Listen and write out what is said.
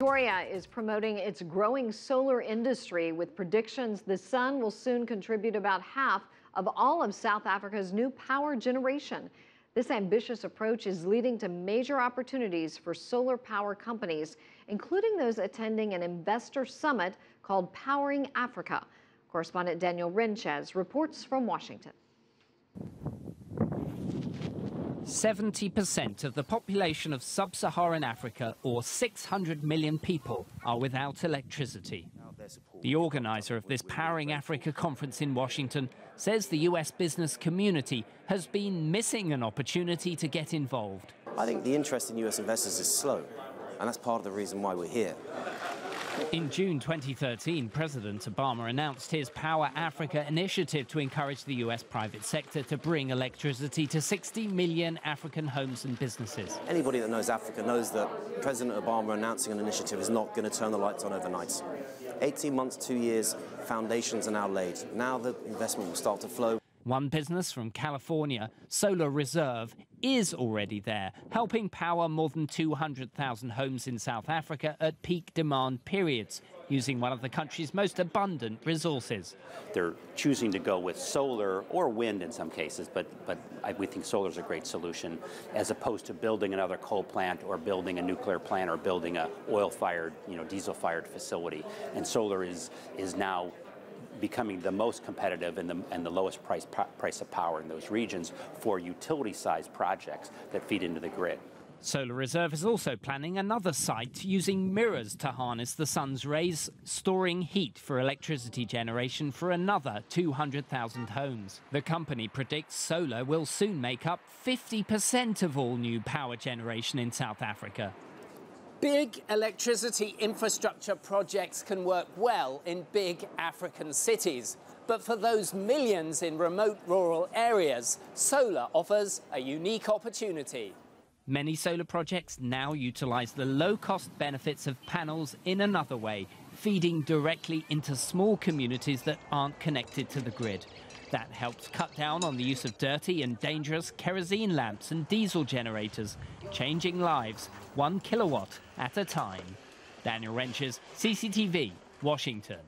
Pretoria is promoting its growing solar industry with predictions the sun will soon contribute about half of all of South Africa's new power generation. This ambitious approach is leading to major opportunities for solar power companies, including those attending an investor summit called Powering Africa. Correspondent Daniel Ryntjes reports from Washington. 70% of the population of sub-Saharan Africa, or 600 million people, are without electricity. The organizer of this Powering Africa conference in Washington says the US business community has been missing an opportunity to get involved. I think the interest in US investors is slow, and that's part of the reason why we're here. In June 2013, President Obama announced his Power Africa initiative to encourage the US private sector to bring electricity to 60 million African homes and businesses. Anybody that knows Africa knows that President Obama announcing an initiative is not going to turn the lights on overnight. 18 months, 2 years, foundations are now laid. Now the investment will start to flow. One business from California, Solar Reserve, is already there, helping power more than 200,000 homes in South Africa at peak demand periods, using one of the country's most abundant resources. They're choosing to go with solar or wind in some cases, but we think solar is a great solution, as opposed to building another coal plant or building a nuclear plant or building a oil-fired, diesel-fired facility. And solar is now becoming the most competitive and the lowest price of power in those regions for utility-sized projects that feed into the grid. Solar Reserve is also planning another site using mirrors to harness the sun's rays, storing heat for electricity generation for another 200,000 homes. The company predicts solar will soon make up 50% of all new power generation in South Africa. Big electricity infrastructure projects can work well in big African cities. But for those millions in remote rural areas, solar offers a unique opportunity. Many solar projects now utilize the low-cost benefits of panels in another way, feeding directly into small communities that aren't connected to the grid. That helps cut down on the use of dirty and dangerous kerosene lamps and diesel generators, changing lives 1 kilowatt at a time. Daniel Ryntjes, CCTV, Washington.